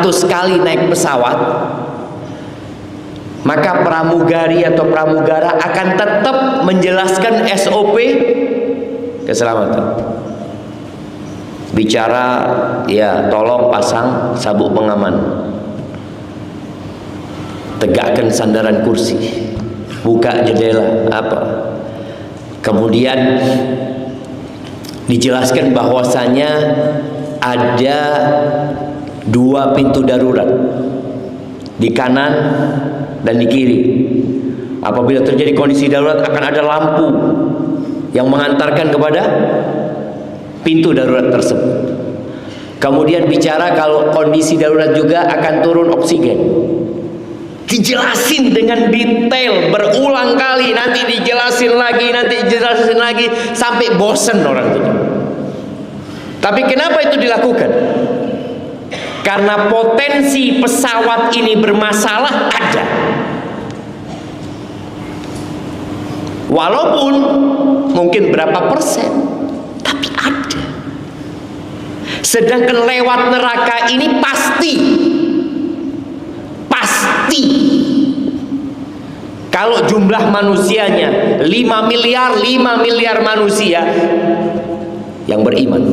kali naik pesawat, maka pramugari atau pramugara akan tetap menjelaskan SOP keselamatan. Bicara, ya tolong pasang sabuk pengaman, tegakkan sandaran kursi, buka jendela, apa. Kemudian dijelaskan bahwasanya ada 2 pintu darurat, di kanan dan di kiri. Apabila terjadi kondisi darurat akan ada lampu yang mengantarkan kepada pintu darurat tersebut. Kemudian bicara kalau kondisi darurat juga akan turun oksigen. Dijelasin dengan detail berulang kali, nanti dijelasin lagi sampai bosen orang itu. Tapi kenapa itu dilakukan? Karena potensi pesawat ini bermasalah ada. Walaupun mungkin berapa persen, tapi ada. Sedangkan lewat neraka ini pasti. Kalau jumlah manusianya 5 miliar manusia yang beriman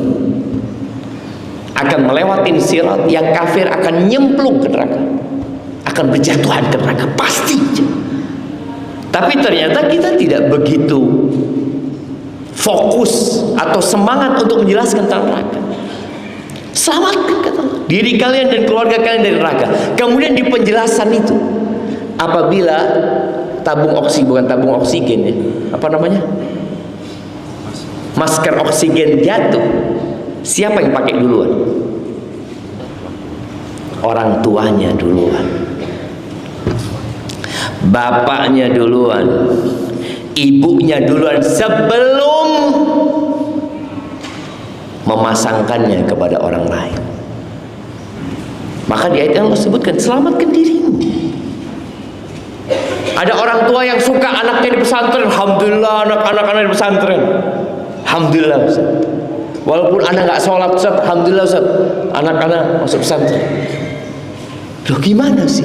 akan melewati sirat, yang kafir akan nyemplung ke neraka, akan berjatuhan ke neraka, pasti. Tapi ternyata kita tidak begitu fokus atau semangat untuk menjelaskan tentang neraka. Selamatkan, kata Allah, diri kalian dan keluarga kalian dari neraka. Kemudian di penjelasan itu, apabila bukan tabung oksigen ya, apa namanya, masker oksigen jatuh, siapa yang pakai duluan? Orang tuanya duluan, bapaknya duluan, ibunya duluan, sebelum memasangkannya kepada orang lain. Maka di ayat yang Allah sebutkan, selamatkan dirimu. Ada orang tua yang suka anaknya di pesantren, alhamdulillah anak-anak di pesantren, alhamdulillah Ustaz. Walaupun anak nggak sholat Ustaz, alhamdulillah Ustaz, anak-anak masuk pesantren. Loh gimana sih?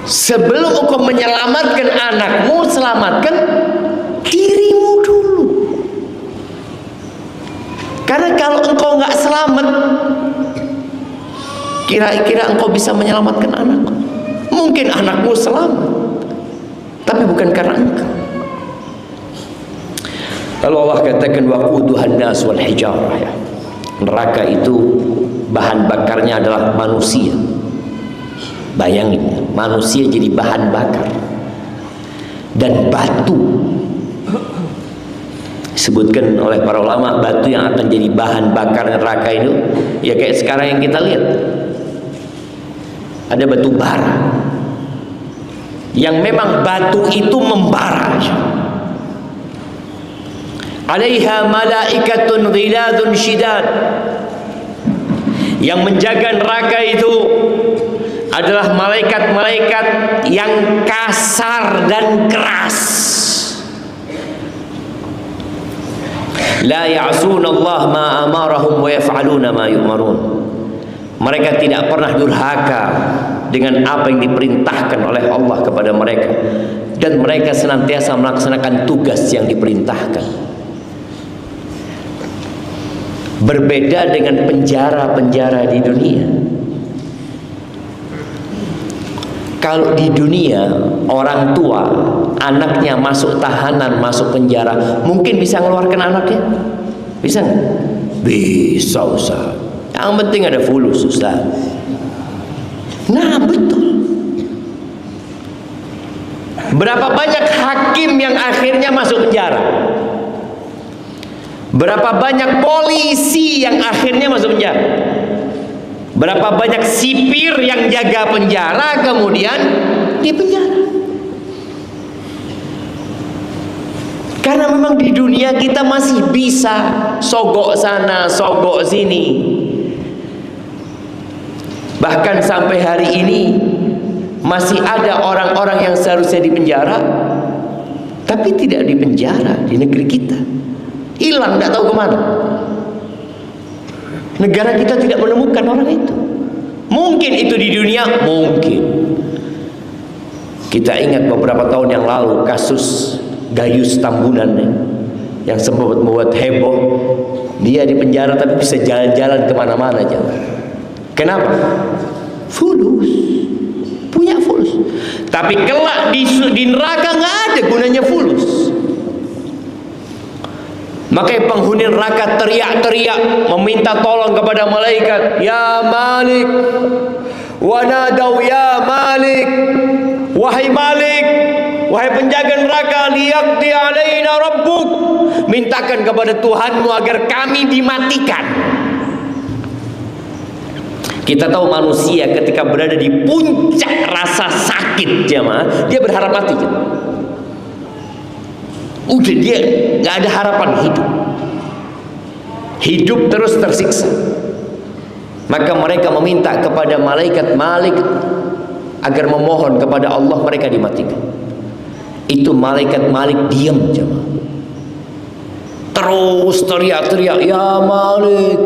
Sebelum engkau menyelamatkan anakmu, selamatkan dirimu dulu. Karena kalau engkau nggak selamat, kira-kira engkau bisa menyelamatkan anakmu? Mungkin anakmu selamat, tapi bukan karena engkau. Lalu Allah katakan waquduhan nas wal hijarah, ya. Neraka itu bahan bakarnya adalah manusia. Bayangin, manusia jadi bahan bakar dan batu. Disebutkan oleh para ulama, batu yang akan jadi bahan bakar neraka itu ya kayak sekarang yang kita lihat. Ada batu bara yang memang batu itu membara. Alaiha malaikatun ghiladun syidad. Yang menjaga neraka itu adalah malaikat-malaikat yang kasar dan keras. La ya'sunallah ma amarahum wa yaf'aluna ma yu'marun. Mereka tidak pernah durhaka dengan apa yang diperintahkan oleh Allah kepada mereka, dan mereka senantiasa melaksanakan tugas yang diperintahkan. Berbeda dengan penjara-penjara di dunia. Kalau di dunia orang tua anaknya masuk tahanan, masuk penjara, mungkin bisa mengeluarkan anaknya? Bisa nggak? Bisa Ustaz. Yang penting ada fulus Ustaz. Nah betul. Berapa banyak hakim yang akhirnya masuk penjara? Berapa banyak polisi yang akhirnya masuk penjara? Berapa banyak sipir yang jaga penjara kemudian di penjara? Karena memang di dunia kita masih bisa sogok sana, sogok sini. Bahkan sampai hari ini masih ada orang-orang yang seharusnya di penjara tapi tidak di penjara di negeri kita. Hilang, tidak tahu kemana. Negara kita tidak menemukan orang itu. Mungkin itu di dunia, mungkin. Kita ingat beberapa tahun yang lalu kasus Gayus Tambunan yang sempat membuat heboh. Dia di penjara tapi bisa jalan-jalan kemana-mana aja. Kenapa? Fulus, punya fulus. Tapi kelak di neraka nggak ada gunanya fulus. Makanya penghuni neraka teriak-teriak meminta tolong kepada malaikat, ya Malik, wanadau ya Malik, wahai Malik, wahai penjaga neraka, liyaqdi alaina rabbuk, mintakan kepada Tuhanmu agar kami dimatikan. Kita tahu manusia ketika berada di puncak rasa sakit, jemaah, dia berharap mati. Udah, dia nggak ada harapan hidup terus tersiksa. Maka mereka meminta kepada malaikat Malik agar memohon kepada Allah mereka dimatikan. Itu malaikat Malik diam, jemaah. Terus teriak-teriak, ya Malik,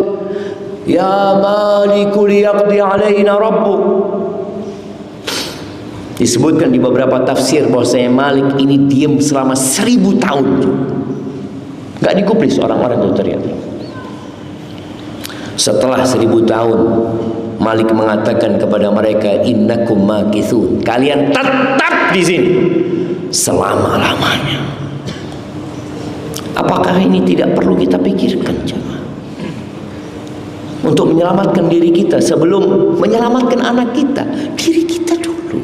ya Malikul yaqdi alaina rabbuk. Disebutkan di beberapa tafsir bahwasanya Malik ini diam selama 1000 tahun. Gak digubris orang-orang itu teriak. Setelah 1000 tahun, Malik mengatakan kepada mereka, innakum makithun, kalian tetap di sini selama-lamanya. Apakah ini tidak perlu kita pikirkan, jemaah? Untuk menyelamatkan diri kita sebelum menyelamatkan anak kita, diri kita dulu.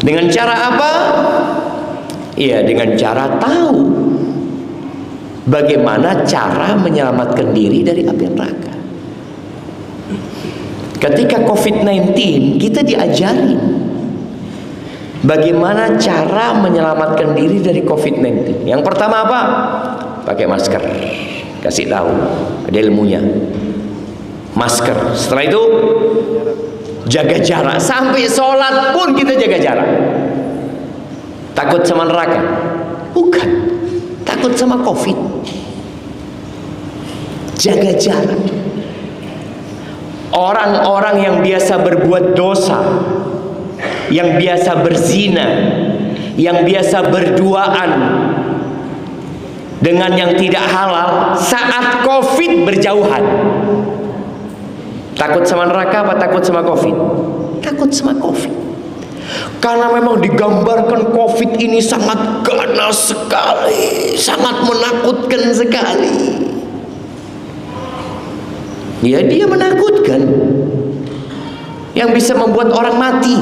Dengan cara apa? Iya, dengan cara tahu bagaimana cara menyelamatkan diri dari api neraka. Ketika COVID-19, kita diajari bagaimana cara menyelamatkan diri dari COVID-19. Yang pertama apa? Pakai masker. Kasih tahu, ada ilmunya. Masker. Setelah itu jaga jarak. Sampai sholat pun kita jaga jarak. Takut sama neraka? Bukan. Takut sama COVID. Jaga jarak. Orang-orang yang biasa berbuat dosa, yang biasa berzina, yang biasa berduaan dengan yang tidak halal, saat COVID berjauhan. Takut sama neraka apa takut sama COVID? Takut sama COVID. Karena memang digambarkan COVID ini sangat ganas sekali, sangat menakutkan sekali. Ya, dia menakutkan, yang bisa membuat orang mati.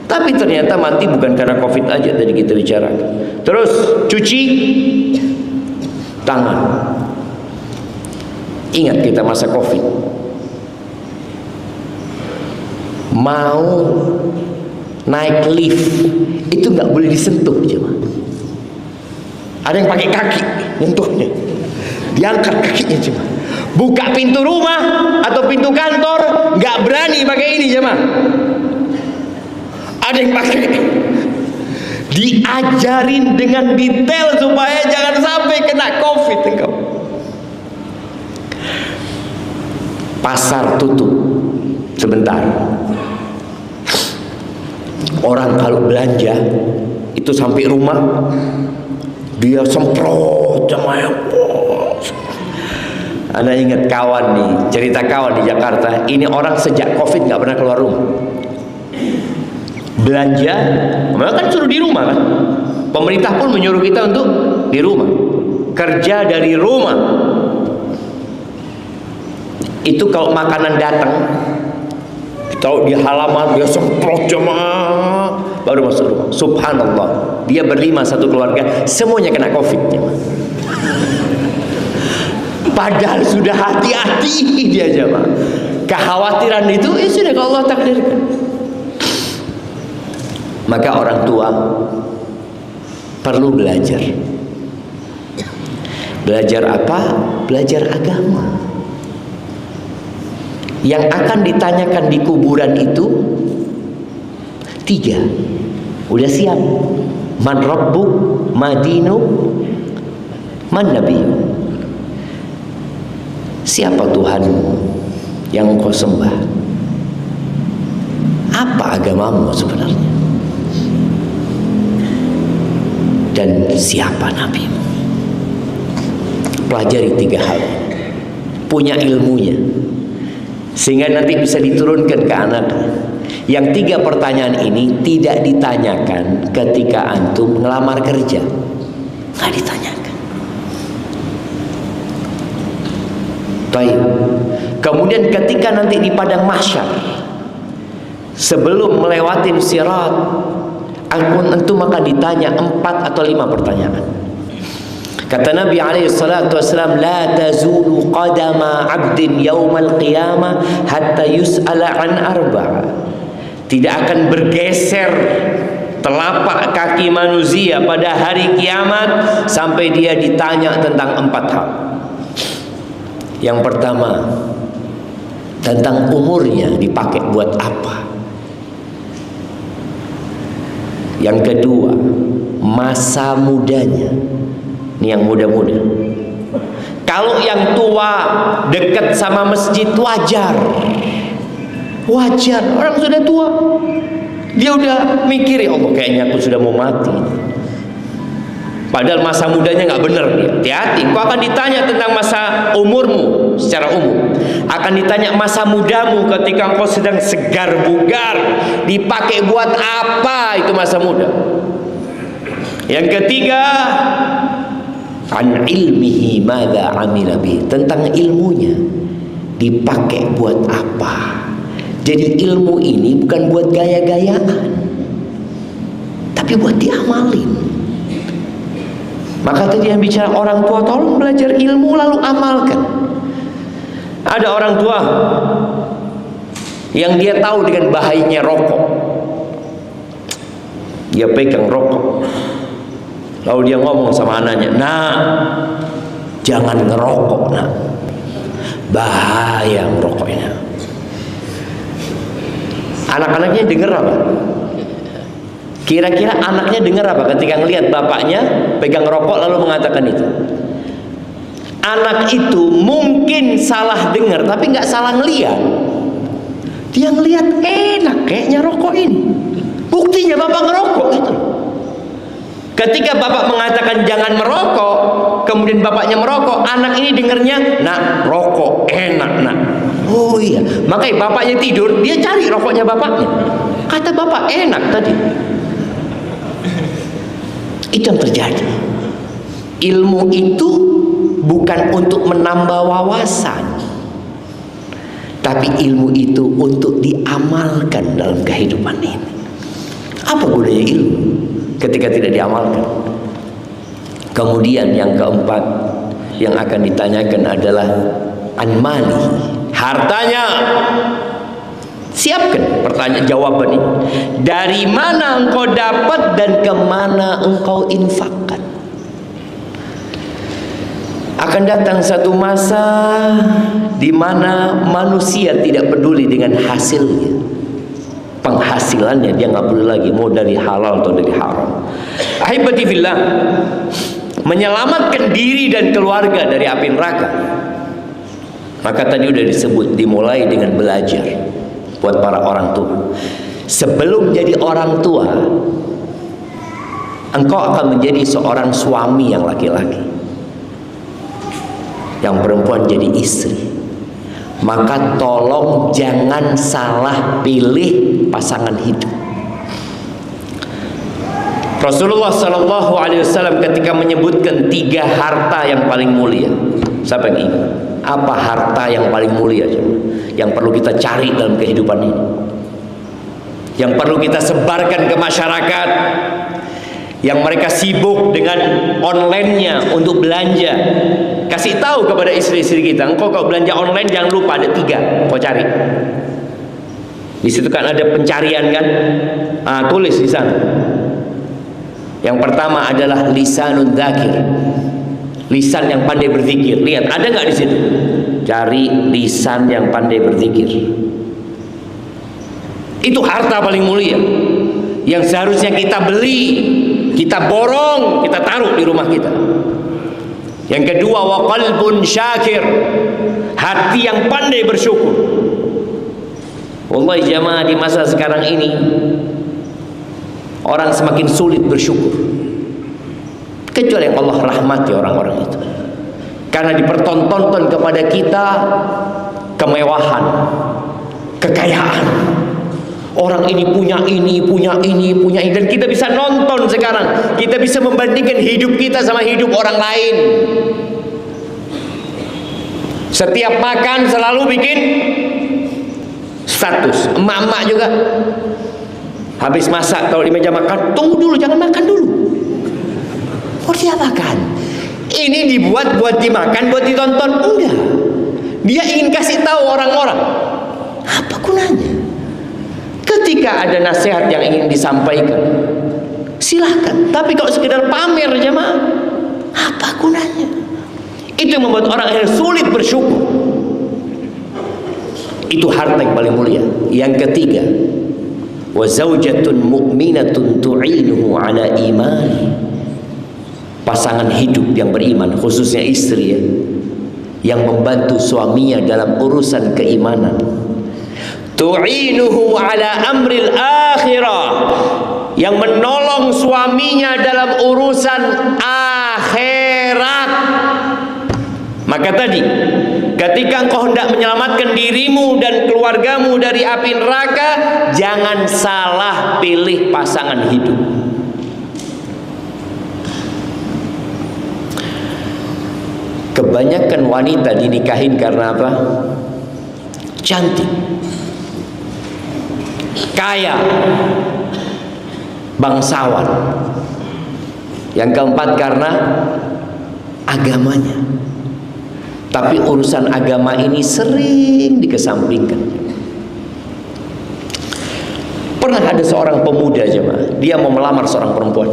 Tapi ternyata mati bukan karena COVID aja tadi kita bicarakan. Terus cuci tangan. Ingat kita masa COVID, mau naik lift itu nggak boleh disentuh, jemaah. Ada yang pakai kaki nyentuhnya, diangkat kakinya, jemaah. Buka pintu rumah atau pintu kantor nggak berani pakai ini, jemaah. Ada yang pakai, diajarin dengan detail supaya jangan sampai kena COVID engkau. Pasar tutup sebentar. Orang kalau belanja itu sampai rumah dia semprot jemaah. Anda ingat kawan nih, cerita kawan di Jakarta. Ini orang sejak COVID nggak pernah keluar rumah. Belanja, memang kan suruh di rumah kan. Pemerintah pun menyuruh kita untuk di rumah, kerja dari rumah. Itu kalau makanan datang, tahu di halaman dia semprot jemaah, baru masuk rumah. Subhanallah, dia berlima satu keluarga, semuanya kena COVID, jemaah. Padahal sudah hati-hati dia, jemaah. Kekhawatiran itu sudah Allah takdirkan. Maka orang tua perlu belajar. Belajar apa? Belajar agama. Yang akan ditanyakan di kuburan itu 3. Udah siap? Man rabbuk, ma dinuk, man nabiyyu. Siapa Tuhanmu yang engkau sembah? Apa agamamu sebenarnya? Dan siapa nabimu? Pelajari 3 hal. Punya ilmunya, sehingga nanti bisa diturunkan ke anak. Yang 3 pertanyaan ini tidak ditanyakan ketika antum ngelamar kerja. Nggak ditanyakan. Baik. Kemudian ketika nanti di padang mahsyar, sebelum melewatin sirat, antum akan ditanya 4 atau 5 pertanyaan. Kata Nabi alaihi salatu wasallam, la tazulu qadama 'abdin yaumal qiyamah hatta yus'ala an arba'a. Tidak akan bergeser telapak kaki manusia pada hari kiamat sampai dia ditanya tentang 4 hal. Yang pertama, tentang umurnya dipakai buat apa. Yang kedua, masa mudanya. Ini yang muda-muda. Kalau yang tua dekat sama masjid wajar. Wajar, orang sudah tua. Dia udah mikir, ya Allah kayaknya aku sudah mau mati. Padahal masa mudanya nggak benar dia. Hati-hati, kau akan ditanya tentang masa umurmu secara umum. Akan ditanya masa mudamu ketika engkau sedang segar bugar. Dipakai buat apa itu masa muda? Yang ketiga, an ilmihi madza amila bih, tentang ilmunya dipakai buat apa. Jadi ilmu ini bukan buat gaya-gayaan, tapi buat diamalin. Maka tadi yang bicara orang tua, tolong belajar ilmu lalu amalkan. Ada orang tua yang dia tahu dengan bahayanya rokok, dia pegang rokok. Lalu dia ngomong sama anaknya, "Nak, jangan ngerokok, nak. Bahaya ngerokoknya." Anak-anaknya dengar apa? Kira-kira anaknya dengar apa ketika ngelihat bapaknya pegang rokok lalu mengatakan itu? Anak itu mungkin salah dengar tapi nggak salah ngelihat. Dia ngelihat enak kayaknya rokok ini. Buktinya bapak ngerokok gitu. Ketika bapak mengatakan jangan merokok, kemudian bapaknya merokok, anak ini dengernya, "Nak, rokok enak, nak." Oh iya, makanya bapaknya tidur, dia cari rokoknya bapaknya. Kata bapak enak tadi. Itu yang terjadi. Ilmu itu bukan untuk menambah wawasan, tapi ilmu itu untuk diamalkan dalam kehidupan ini. Apa gunanya ilmu ketika tidak diamalkan? Kemudian yang keempat yang akan ditanyakan adalah an-mali, hartanya. Siapkan pertanyaan jawaban ini. Dari mana engkau dapat dan kemana engkau infakkan? Akan datang satu masa di mana manusia tidak peduli dengan hasilnya, penghasilannya dia nggak peduli lagi mau dari halal atau dari haram. Ahibati fillah, menyelamatkan diri dan keluarga dari api neraka, maka tadi udah disebut dimulai dengan belajar. Buat para orang tua, sebelum jadi orang tua, engkau akan menjadi seorang suami yang laki-laki, yang perempuan jadi istri. Maka tolong jangan salah pilih pasangan hidup. Rasulullah SAW ketika menyebutkan 3 harta yang paling mulia, siapa yang ingat? Apa harta yang paling mulia yang perlu kita cari dalam kehidupan ini, yang perlu kita sebarkan ke masyarakat, yang mereka sibuk dengan online-nya untuk belanja? Kasih tahu kepada istri-istri kita, engkau kalau belanja online jangan lupa ada 3 kau cari. Di situ kan ada pencarian kan, tulis di sana. Yang pertama adalah lisanun dzakir, lisan yang pandai berzikir. Lihat, ada nggak di situ? Cari lisan yang pandai berzikir. Itu harta paling mulia yang seharusnya kita beli, kita borong, kita taruh di rumah kita. Yang kedua, wa qalbun syakir, yang pandai bersyukur. Wallahi jamaah, di masa sekarang ini orang semakin sulit bersyukur, kecuali yang Allah rahmati orang-orang itu. Karena dipertontonkan kepada kita kemewahan, kekayaan. Orang ini punya ini, punya ini, punya ini. Dan kita bisa nonton sekarang. Kita bisa membandingkan hidup kita sama hidup orang lain. Setiap makan selalu bikin status. Emak-emak juga habis masak, kalau di meja makan, tunggu dulu, jangan makan dulu. Oh, dia makan. Ini dibuat buat dimakan, buat ditonton? Enggak. Dia ingin kasih tahu orang-orang. Apa gunanya? Ketika ada nasihat yang ingin disampaikan, silahkan. Tapi kalau sekedar pamer jemaah, apa gunanya? Itu yang membuat orang akhirnya sulit bersyukur. Itu harta yang paling mulia. Yang ketiga, wa zaujatun mu'minatun tu'inuhu ala imani. Pasangan hidup yang beriman, khususnya istri ya, yang membantu suaminya dalam urusan keimanan. Tu'inuhu ala amril akhirah, yang menolong suaminya dalam urusan akhirat. Maka tadi, ketika engkau hendak menyelamatkan dirimu dan keluargamu dari api neraka, jangan salah pilih pasangan hidup. Kebanyakan wanita dinikahin karena apa? Cantik, kaya, bangsawan. Yang keempat karena agamanya. Tapi urusan agama ini sering dikesampingkan. Pernah ada seorang pemuda jemaah, dia mau melamar seorang perempuan.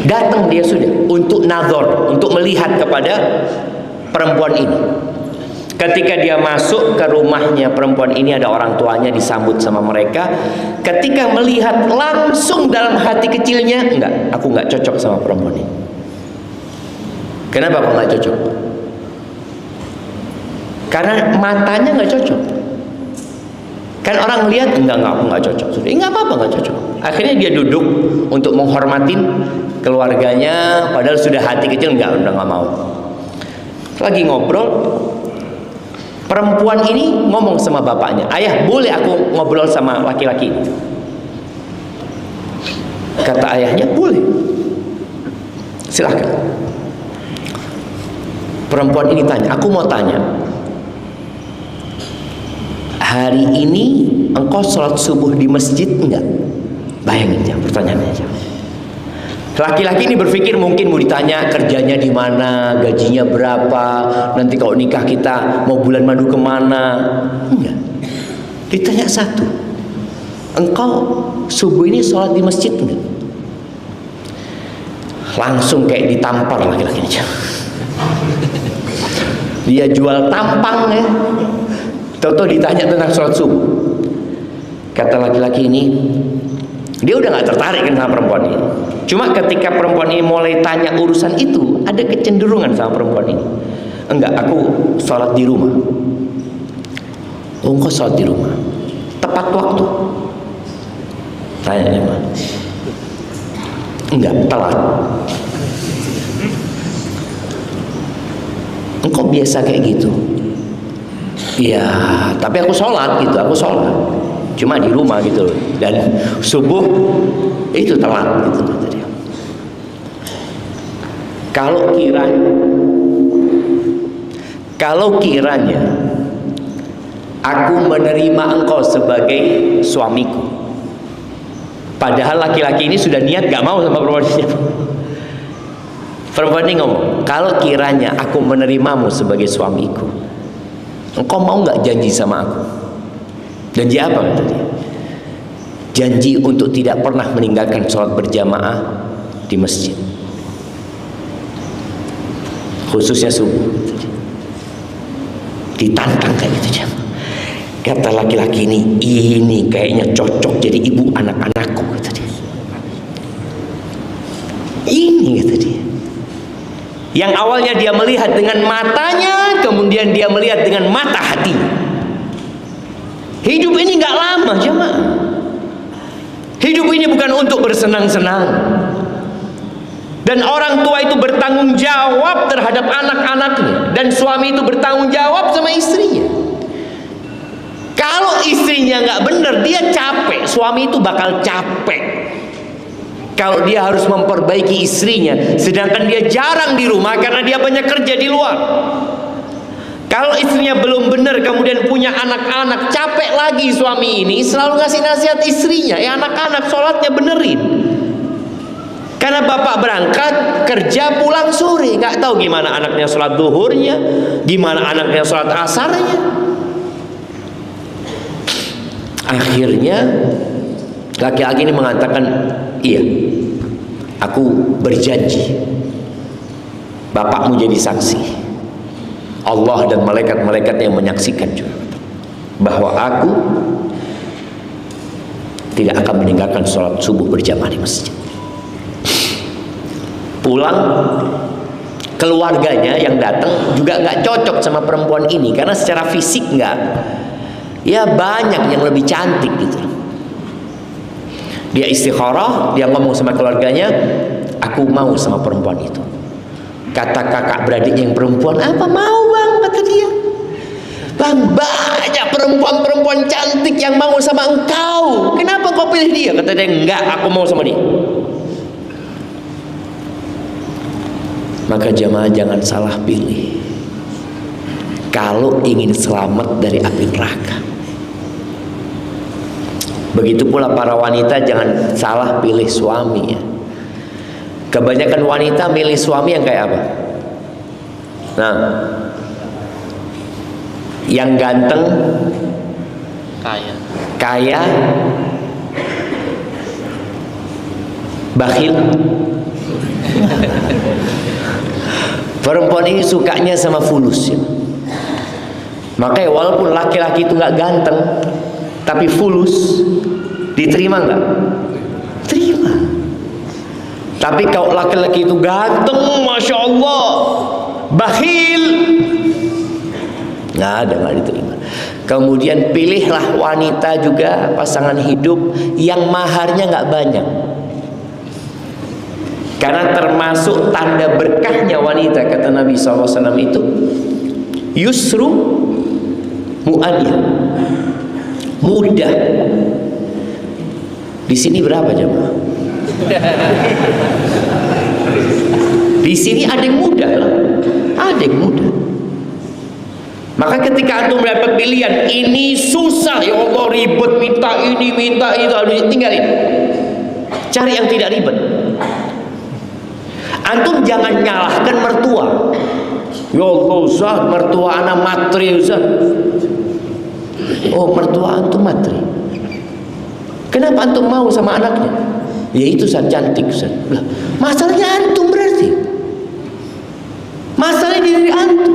Datang dia sudah untuk nazar, untuk melihat kepada perempuan ini. Ketika dia masuk ke rumahnya perempuan ini, ada orang tuanya, disambut sama mereka. Ketika melihat, langsung dalam hati kecilnya, enggak, aku enggak cocok sama perempuan ini. Kenapa kok enggak cocok? Karena matanya enggak cocok. Kan orang lihat, enggak, aku enggak cocok. Sudah, enggak apa-apa, enggak cocok. Akhirnya dia duduk untuk menghormatin keluarganya, padahal sudah hati kecil udah enggak mau. Lagi ngobrol, perempuan ini ngomong sama bapaknya, ayah, boleh aku ngobrol sama laki-laki ini? Kata ayahnya, boleh, silahkan. Perempuan ini tanya, aku mau tanya, hari ini engkau sholat subuh di masjid enggak? Bayangin ya pertanyaannya. Laki-laki ini berpikir mungkin mau ditanya kerjanya di mana, gajinya berapa, nanti kalau nikah kita mau bulan madu kemana. Enggak. Ditanya satu, engkau subuh ini sholat di masjid enggak? Langsung kayak ditampar laki-laki ini. Dia jual tampang ya. Tahu-tahu ditanya tentang sholat subuh. Kata laki-laki ini, dia udah gak tertarik kan sama perempuan ini. Cuma ketika perempuan ini mulai tanya urusan itu, ada kecenderungan sama perempuan ini. Enggak, aku sholat di rumah. Oh, engkau sholat di rumah? Tepat waktu? Tanya mah. Enggak, telat. Engkau biasa kayak gitu? Iya, tapi aku sholat gitu, aku sholat. Cuma di rumah gitu. Dan subuh itu telat gitu. Kalau kiranya aku menerima engkau sebagai suamiku, padahal laki-laki ini sudah niat gak mau sama perempuan ini. Perempuan ini ngomong, kalau kiranya aku menerimamu sebagai suamiku, engkau mau gak janji sama aku? Janji apa kata dia? Janji untuk tidak pernah meninggalkan sholat berjamaah di masjid, khususnya subuh. Ditantang kayak gitu. Kata laki-laki ini kayaknya cocok jadi ibu anak-anakku, kata dia. Ini kata dia. Yang awalnya dia melihat dengan matanya, kemudian kemudian dia melihat dengan mata hati. Hidup ini nggak lama, jemaah. Hidup ini bukan untuk bersenang-senang. Dan orang tua itu bertanggung jawab terhadap anak-anaknya, dan suami itu bertanggung jawab sama istrinya. Kalau istrinya nggak benar, dia capek. Suami itu bakal capek kalau dia harus memperbaiki istrinya, sedangkan dia jarang di rumah karena dia banyak kerja di luar. Kalau istrinya belum benar, kemudian punya anak-anak, capek lagi suami ini selalu ngasih nasihat istrinya, anak-anak sholatnya benerin. Karena bapak berangkat kerja pulang sore, nggak tahu gimana anaknya sholat duhurnya, gimana anaknya sholat asarnya. Akhirnya laki-laki ini mengatakan, iya, aku berjanji bapakmu jadi saksi, Allah dan malaikat-malaikat yang menyaksikan juga, bahwa aku tidak akan meninggalkan sholat subuh berjamaah di masjid. Pulang, keluarganya yang datang juga nggak cocok sama perempuan ini, karena secara fisik nggak, ya banyak yang lebih cantik gitu. Dia istikharah, dia ngomong sama keluarganya, aku mau sama perempuan itu. Kata kakak beradik yang perempuan, apa mau bang? Kata dia, bang, banyak perempuan-perempuan cantik yang mau sama engkau, kenapa kau pilih dia? Kata dia, enggak, aku mau sama dia. Maka jamaah jangan salah pilih kalau ingin selamat dari api neraka. Begitu pula para wanita jangan salah pilih suami ya. Kebanyakan wanita milih suami yang kayak apa? Nah, yang ganteng, kaya, bakhil. Perempuan ini sukanya sama fulus ya. Makanya walaupun laki-laki itu nggak ganteng tapi fulus, diterima nggak? Terima. Tapi kalau laki-laki itu ganteng, masya Allah, bakhil, nggak diterima. Kemudian pilihlah wanita juga, pasangan hidup yang maharnya nggak banyak. Karena termasuk tanda berkahnya wanita, kata Nabi SAW itu, yusru mu'aniyah, mudah. Di sini berapa jemaah? Di sini ada yang mudah lah, ada yang mudah. Maka ketika antum mendapat pilihan, ini susah, ya Allah ribet, minta ini, minta itu, tinggalin. Cari yang tidak ribet. Antum jangan nyalahkan mertua. Ya Allah Ustaz, mertua anak matri Ustaz. Oh, mertua antum matri. Kenapa antum mau sama anaknya? Ya itu Ustaz, cantik Ustaz. Masalahnya antum berarti. Masalahnya diri antum.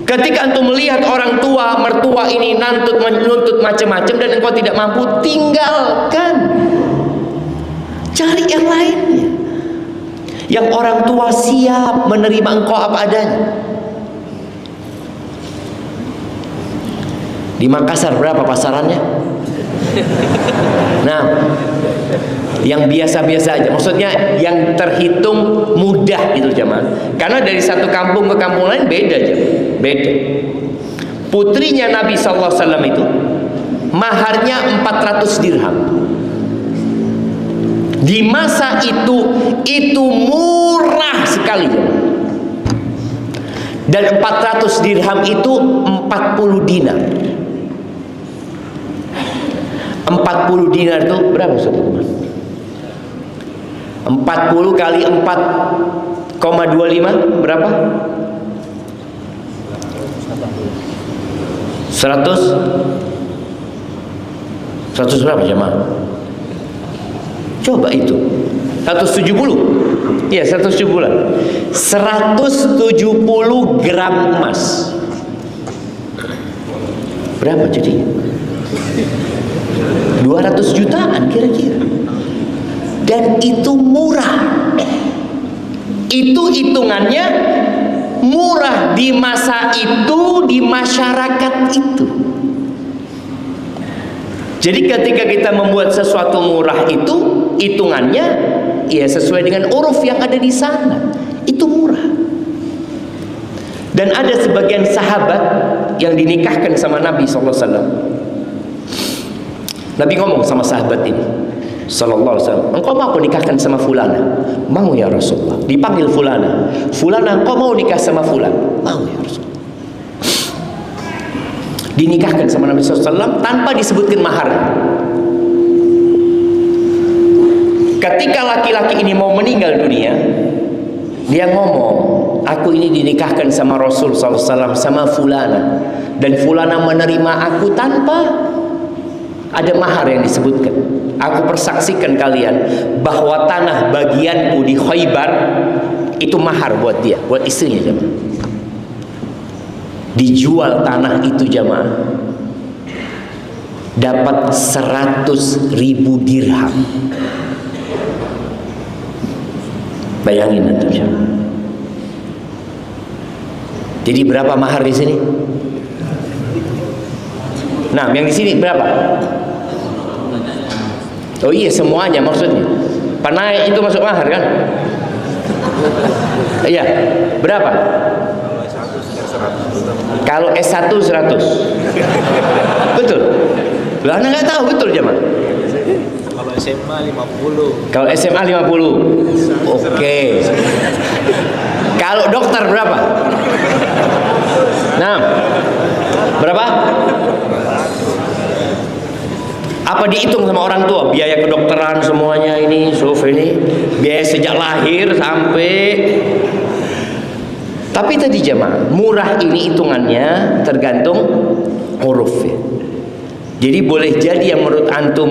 Ketika antum melihat orang tua, mertua ini menuntut macam-macam dan engkau tidak mampu, tinggalkan. Cari yang lainnya. Yang orang tua siap menerima engkau apa adanya. Di Makassar berapa pasarannya? Nah, yang biasa-biasa aja, maksudnya yang terhitung mudah gitu jemaah. Karena dari satu kampung ke kampung lain beda aja, beda. Putrinya Nabi SAW itu maharnya 400 dirham. Di masa itu murah sekali. Dan 400 dirham itu 40 dinar. 40 dinar itu berapa sobat? 40 kali 4,25 berapa? 100 berapa jemaah? Coba itu 170. Ya 170. 170 gram emas. Berapa jadi? 200 jutaan kira-kira. Dan itu murah. Itu hitungannya murah di masa itu di masyarakat itu. Jadi ketika kita membuat sesuatu murah itu, hitungannya ya sesuai dengan uruf yang ada di sana. Itu murah. Dan ada sebagian sahabat yang dinikahkan sama Nabi SAW. Nabi ngomong sama sahabat ini sallallahu alaihi wasallam, engkau mau nikahkan sama fulana? Mau ya Rasulullah. Dipanggil fulana. Fulana, engkau mau nikah sama fulan? Mau ya Rasulullah. Dinikahkan sama Nabi SAW tanpa disebutkan mahar. Ketika laki-laki ini mau meninggal dunia, dia ngomong, aku ini dinikahkan sama Rasul SAW, sama fulana, dan fulana menerima aku tanpa ada mahar yang disebutkan. Aku persaksikan kalian bahwa tanah bagianku di Khaybar itu mahar buat dia, buat istrinya jemaah. Dijual tanah itu jemaah, dapat 100.000 dirham. Bayangin antum jemaah. Jadi berapa mahar di sini? Nah, yang di sini berapa? Oh iya, semuanya maksudnya. Panai itu masuk mahar kan? Iya, berapa? Kalau S1 100. Betul. Lah Anda nggak tahu betul jemaah. Kalau SMA 50. Kalau SMA 50. Oke. Kalau dokter berapa? Nah. Berapa? Apa dihitung sama orang tua? Biaya kedokteran semuanya ini, ini, biaya sejak lahir sampai. Tapi tadi jemaah, murah ini hitungannya tergantung huruf ya. Jadi boleh jadi yang menurut antum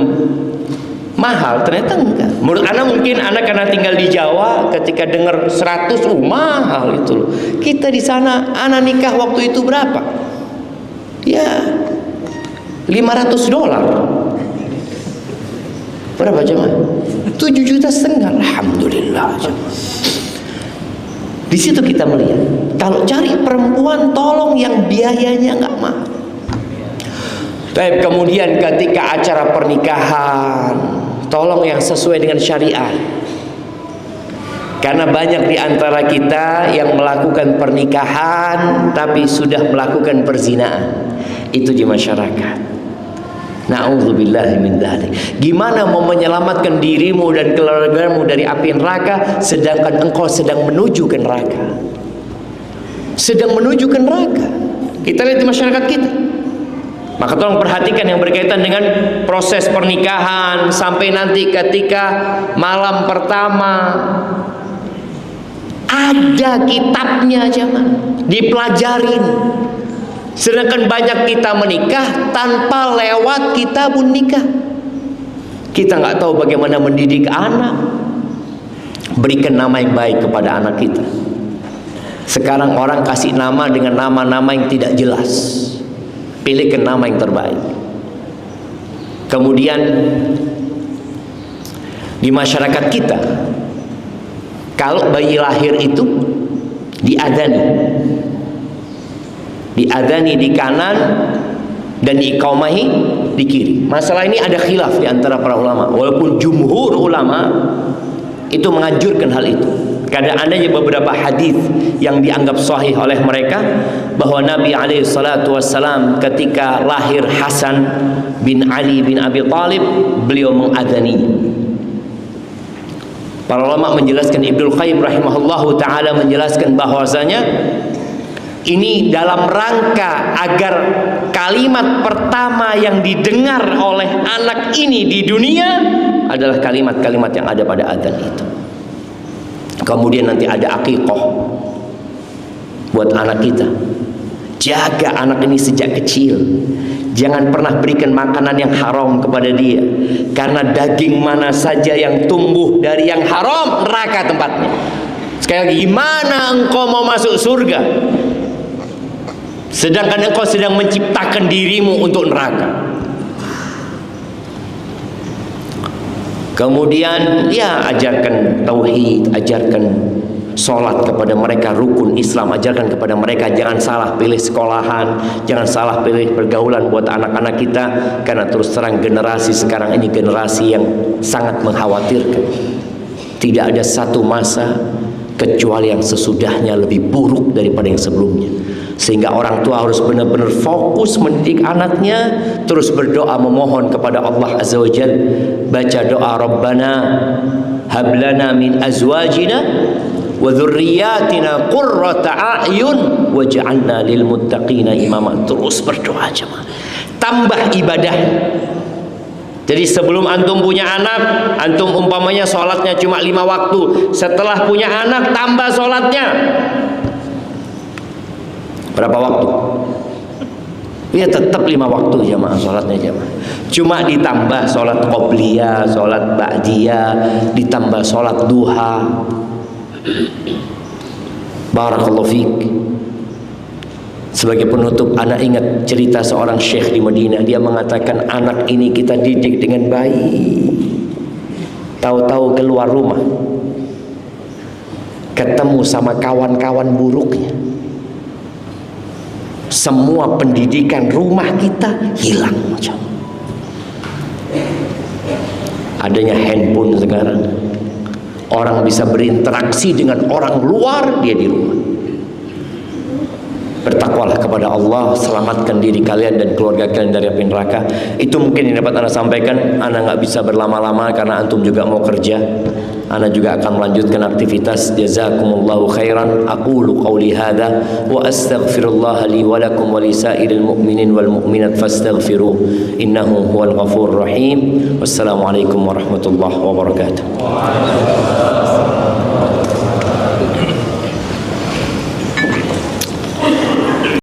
mahal, ternyata enggak. Menurut anak mungkin anak karena tinggal di Jawa, ketika dengar 100, mahal itu loh. Kita di sana, anak nikah waktu itu berapa? Ya, $500. Berapa jemaah? 7,5 juta. Alhamdulillah jemaah. Di situ kita melihat, kalau cari perempuan tolong yang biayanya nggak mahal. Tapi kemudian ketika acara pernikahan, tolong yang sesuai dengan syariat. Karena banyak di antara kita yang melakukan pernikahan tapi sudah melakukan perzinaan. Itu di masyarakat. Na'udzubillahi min dzalik. Gimana mau menyelamatkan dirimu dan keluargamu dari api neraka sedangkan engkau sedang menuju ke neraka? Sedang menuju ke neraka. Kita lihat di masyarakat kita. Maka tolong perhatikan yang berkaitan dengan proses pernikahan sampai nanti ketika malam pertama. Ada kitabnya jemaah, dipelajarin. Sedangkan banyak kita menikah tanpa lewat kitabun nikah. Kita nggak tahu bagaimana mendidik anak. Berikan nama yang baik kepada anak kita. Sekarang orang kasih nama dengan nama-nama yang tidak jelas. Pilihkan nama yang terbaik. Kemudian di masyarakat kita, kalau bayi lahir itu diadani di kanan dan diiqamahi di kiri. Masalah ini ada khilaf di antara para ulama. Walaupun jumhur ulama itu menganjurkan hal itu. Karena adanya beberapa hadis yang dianggap sahih oleh mereka bahwa Nabi SAW ketika lahir Hasan bin Ali bin Abi Thalib, beliau mengadani. Para ulama menjelaskan, Ibnul Qayyim rahimahullahu taala menjelaskan bahwasanya ini dalam rangka agar kalimat pertama yang didengar oleh anak ini di dunia adalah kalimat-kalimat yang ada pada adzan itu. Kemudian nanti ada aqiqah buat anak kita. Jaga anak ini sejak kecil. Jangan pernah berikan makanan yang haram kepada dia. Karena daging mana saja yang tumbuh dari yang haram, neraka tempatnya. Sekali lagi, gimana engkau mau masuk surga sedangkan engkau sedang menciptakan dirimu untuk neraka? Kemudian ya ajarkan tauhid, ajarkan Sholat kepada mereka rukun Islam. Ajarkan kepada mereka jangan salah pilih sekolahan, jangan salah pilih pergaulan buat anak-anak kita. Karena terus terang generasi sekarang ini generasi yang sangat mengkhawatirkan. Tidak ada satu masa kecuali yang sesudahnya lebih buruk daripada yang sebelumnya. Sehingga orang tua harus benar-benar fokus mendidik anaknya, terus berdoa memohon kepada Allah Azza wa Jalla. Baca doa Rabbana hablana min azwajina wa dzurriyyatina qurrata a'yun waj'alna lil muttaqina imama. Terus berdoa jemaah. Tambah ibadah. Jadi sebelum antum punya anak, antum umpamanya sholatnya cuma 5 waktu. Setelah punya anak tambah sholatnya. Berapa waktu? Ya tetap 5 waktu jemaah sholatnya jemaah. Cuma ditambah sholat qobliyah, sholat ba'diyah, ditambah sholat duha. Barakallahu fiik. Sebagai penutup, anak ingat cerita seorang syekh di Madinah. Dia mengatakan anak ini kita didik dengan baik. Tahu-tahu keluar rumah, ketemu sama kawan-kawan buruknya. Semua pendidikan rumah kita hilang macam. Adanya handphone sekarang, orang bisa berinteraksi dengan orang luar, dia di rumah. Bertakwalah kepada Allah, selamatkan diri kalian dan keluarga kalian dari api neraka. Itu mungkin yang dapat Anda sampaikan. Anda nggak bisa berlama-lama karena antum juga mau kerja. Anda juga akan melanjutkan aktivitas. Jazakumullahu khairan. Aqulu qawli hadza wa astaghfirullah li wa lakum wa li sa'iril mu'minin wal mu'minat fastaghfiruh innahu huwal ghafurur rahim. Wassalamualaikum warahmatullahi wabarakatuh.